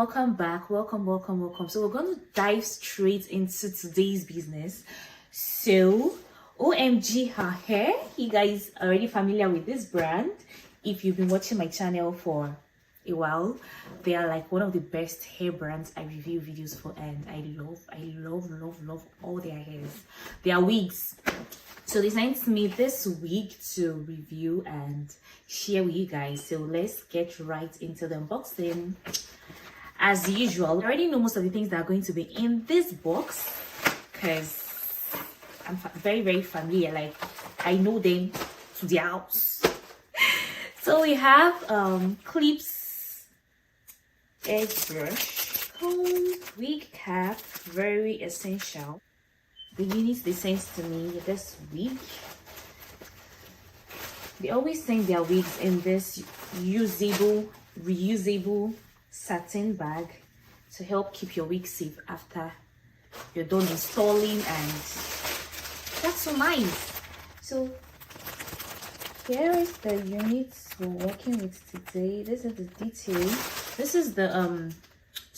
welcome back. Welcome. So we're going to dive straight into today's business. So OMG Her Hair, you guys are already familiar with this brand if you've been watching my channel for a while. They are like one of the best hair brands I review videos for, and I love all their hairs, their wigs. So they sent me this wig to review and share with you guys. So let's get right into the unboxing. As usual, I already know most of the things that are going to be in this box because I'm very familiar. Like, I know them to the house. So we have clips, edge brush, comb, wig cap, very essential. The units they sent to me, this wig. They always send their wigs in this usable, reusable satin bag to help keep your wig safe after you're done installing, and that's so nice. So here is the units we're working with today. This is the detail. This is the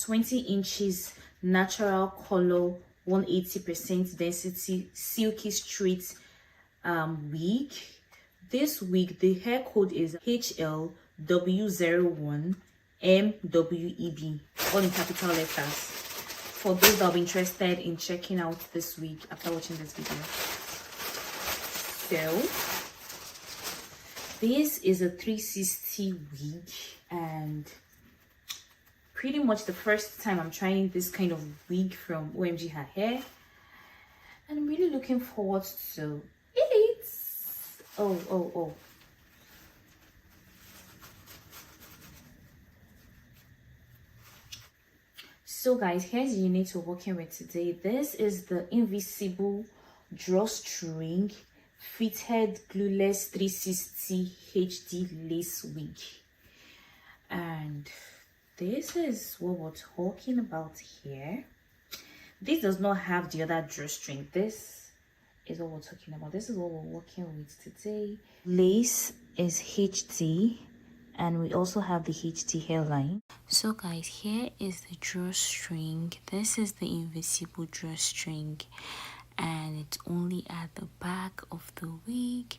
20 inches natural color 180% density silky straight wig. This wig, the hair code is HLW01MWEB, all in capital letters, for those that are interested in checking out this wig after watching this video. So this is a 360 wig, and pretty much the first time I'm trying this kind of wig from OMG Her Hair, and I'm really looking forward to it. Oh. So guys, here's the unit we're working with today. This is the invisible drawstring fitted glueless 360 HD lace wig, and this is what we're talking about here. This does not have the other drawstring. This is what we're talking about. This is what we're working with today. Lace is HD, and we also have the HD hairline. So guys, here is the drawstring. This is the invisible drawstring, and it's only at the back of the wig.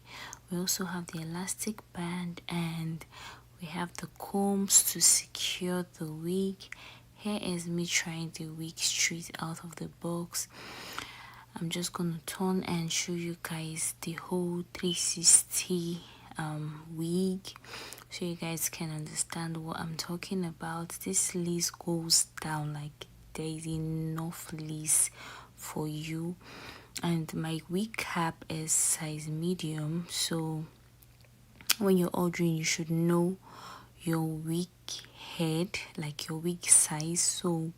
We also have the elastic band, and we have the combs to secure the wig. Here is me trying the wig straight out of the box. I'm just gonna turn and show you guys the whole 360 wig, so you guys can understand what I'm talking about. This lace goes down, like there is enough lace for you. And my wig cap is size medium, so when you're ordering, you should know your wig head, like your wig size, so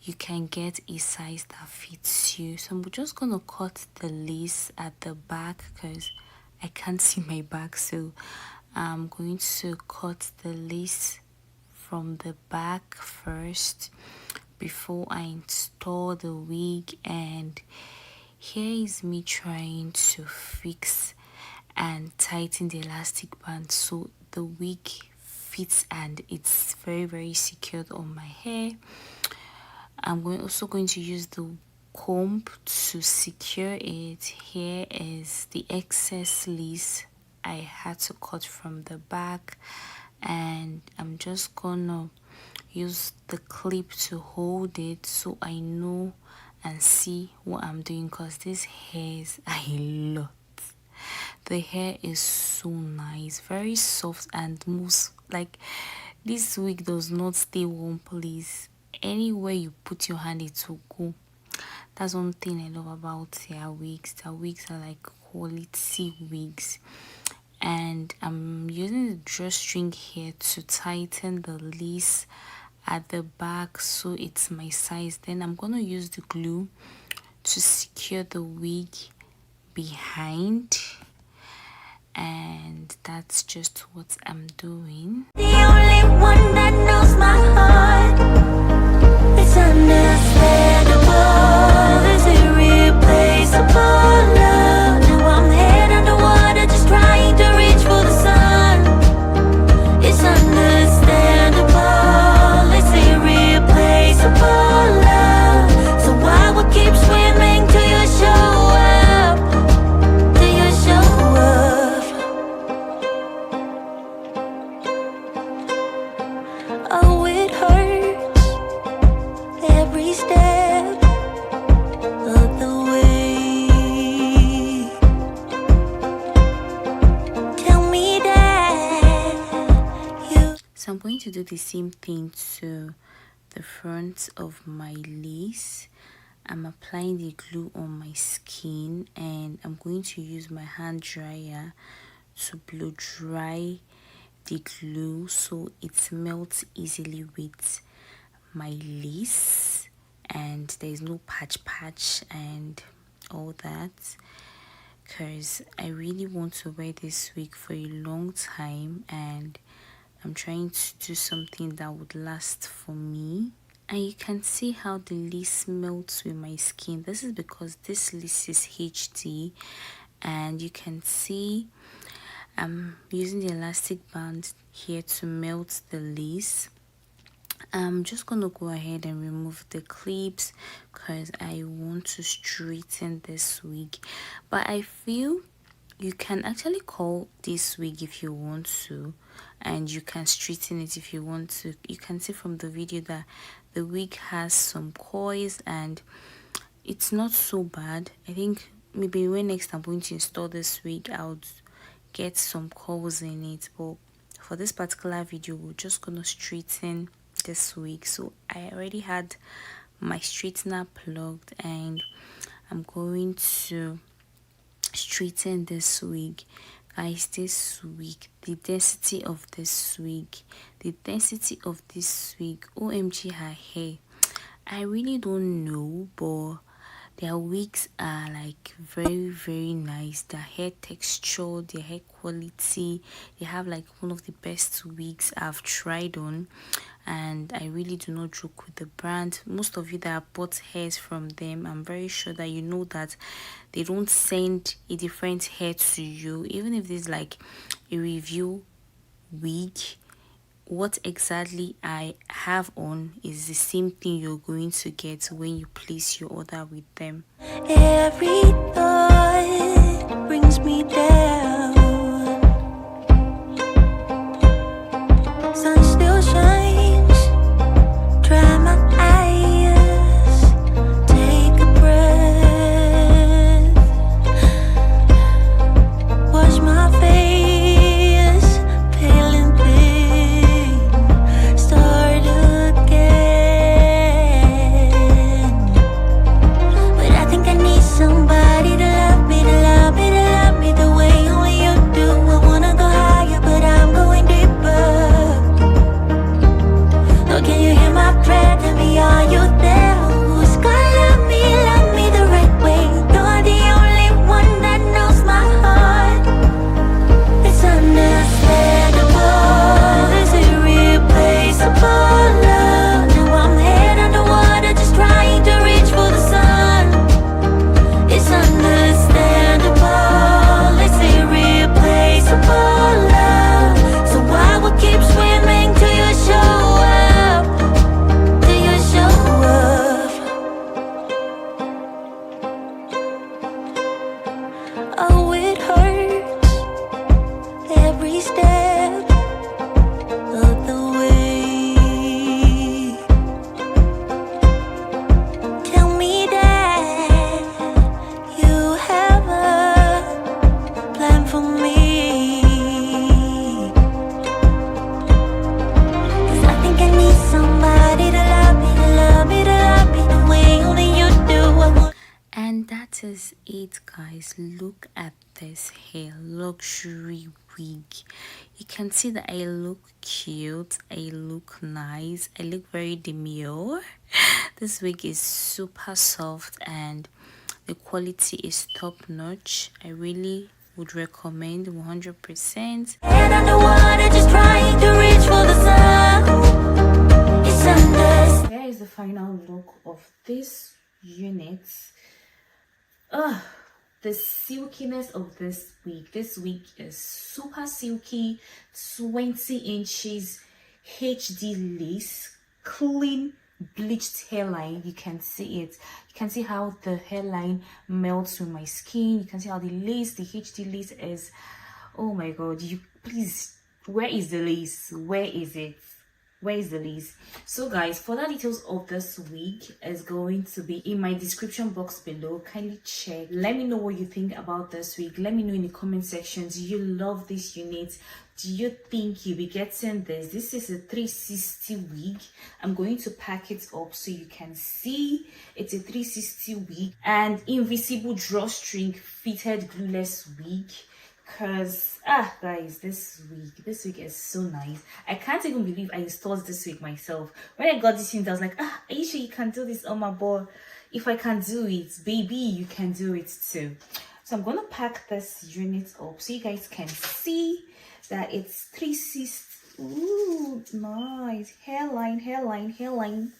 you can get a size that fits you. So I'm just gonna cut the lace at the back because I can't see my back, so I'm going to cut the lace from the back first before I install the wig. And here is me trying to fix and tighten the elastic band so the wig fits and it's very secured on my hair. I'm also going to use the comb to secure it. Here is the excess lace I had to cut from the back, and I'm just gonna use the clip to hold it so I know and see what I'm doing, because this hair is a lot. The hair is so nice, very soft, and moves like this wig does not stay one place. Anywhere you put your hand, it will go. That's one thing I love about their wigs. Their wigs are like quality wigs. And I'm using the drawstring here to tighten the lace at the back so it's my size. Then I'm gonna use the glue to secure the wig behind, and that's just what I'm doing. The only one that knows my heart. It's understandable. Is it replaceable? Love. Now I'm head underwater, just trying to reach for the sun. It's understandable. It's step of the way. Tell me that you. So I'm going to do the same thing to the front of my lace. I'm applying the glue on my skin, and I'm going to use my hand dryer to blow dry the glue so it melts easily with my lace and there's no patch and all that, because I really want to wear this wig for a long time and I'm trying to do something that would last for me. And you can see how the lace melts with my skin. This is because this lace is HD, and you can see I'm using the elastic band here to melt the lace. I'm just gonna go ahead and remove the clips because I want to straighten this wig. But I feel you can actually curl this wig if you want to, and you can straighten it if you want to. You can see from the video that the wig has some coils and it's not so bad. I think maybe when next I'm going to install this wig, I'll get some curls in it, but for this particular video we're just gonna straighten this wig. So I already had my straightener plugged and I'm going to straighten this wig. Guys, this wig, the density of this wig, OMG, her hair, I really don't know, but their wigs are like very nice. Their hair texture, their hair quality, they have like one of the best wigs I've tried on, and I really do not joke with the brand. Most of you that have bought hairs from them, I'm very sure that you know that they don't send a different hair to you. Even if there's like a review wig, what exactly I have on is the same thing you're going to get when you place your order with them. Every thought brings me down. Sun still shines. Dry my eyes. Take a breath. Wash my face. Pale and thin. Start again. But I think I need somebody to love me, to love me, to love me the way only you do. I wanna go higher, but I'm going deeper. Lord, can you hear my prayer? Tell me, are you there? Who's gonna love me the right way? You're the only one that knows my heart. It's understandable. It's irreplaceable love. Now I'm head underwater, just trying to reach for the sun. It's understandable. It's irreplaceable love. So I will keep swimming till you show up. Till you show up. Oh, it hurts every step of the way. Tell me that you have a plan for me. 'Cause I think I need somebody to love me, to love me, to love me the way only you do. I want. And that is it, guys. Look at this hair luxury wig. You can see that I look cute, I look nice, I look very demure. This wig is super soft and the quality is top notch. I really would recommend 100%. Head underwater, just trying to reach for the sun. It's understandable. Here is the final look of this unit. The silkiness of this wig. This wig is super silky, 20 inches HD lace, clean bleached hairline. You can see it. You can see how the hairline melts with my skin. You can see how the lace, the HD lace is. Oh my god, you please, where is the lace? Where is it? where is the lace? So guys, further details of this wig is going to be in my description box below. Kindly check. Let me know what you think about this wig. Let me know in the comment section. Do you love this unit? Do you think you'll be getting this? This is a 360 wig. I'm going to pack it up so you can see. It's a 360 wig and invisible drawstring fitted glueless wig. Cause guys, this wig is so nice. I can't even believe I installed this wig myself. When I got this unit, I was like, are you sure you can do this on my board? If I can do it, baby, you can do it too. So I'm gonna pack this unit up so you guys can see that it's 360. Ooh, nice. Hairline, hairline, hairline.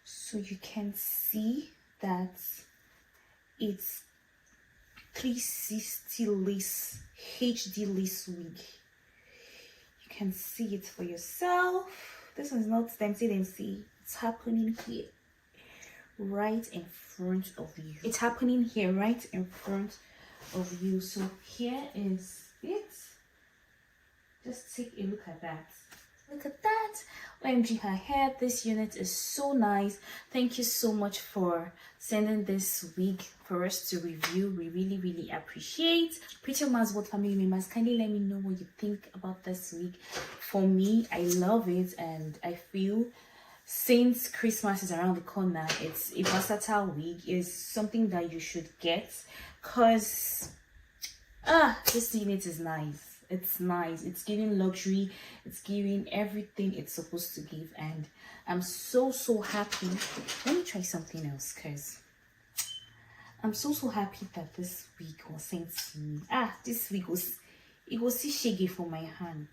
So you can see that it's 360 lace, HD lace wig. You can see it for yourself. This one's not dempsey. It's happening here, right in front of you. It's happening here, right in front of you. So here is it. Just take a look at that. Look at that. OMG, her hair. This unit is so nice. Thank you so much for sending this wig for us to review. We really appreciate. Pretty 𝐿𝐆𝐒 family members, kindly let me know what you think about this wig. For me, I love it, and I feel since Christmas is around the corner, it's a versatile wig. It's something that you should get, because this unit is nice. It's nice. It's giving luxury. It's giving everything it's supposed to give, and I'm so happy. Let me try something else, because I'm so happy that this wig was sent to me. This wig was 𝐿𝐆𝐒 for my hand.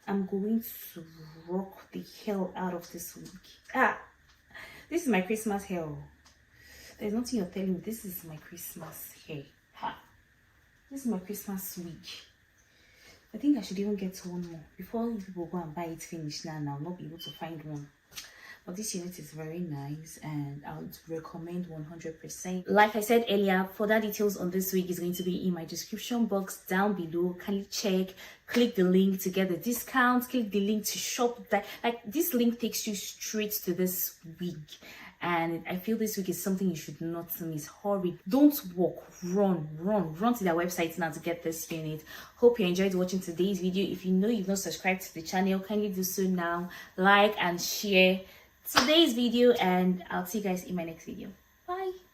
I'm going to rock the hell out of this wig. This is my Christmas hair. There's nothing you're telling me. This is my Christmas hair. This is my Christmas wig. I think I should even get one more before people go and buy it finished. Now I'll not be able to find one. But this unit is very nice, and I would recommend 100%. Like I said earlier, further details on this wig is going to be in my description box down below. Kindly check, click the link to get the discount, click the link to shop. That, like, this link takes you straight to this wig, and I feel this wig is something you should not miss. Hurry, don't walk, run to their website now to get this unit. Hope you enjoyed watching today's video. If you know you've not subscribed to the channel, kindly do so now. Like and share today's video, and I'll see you guys in my next video. Bye.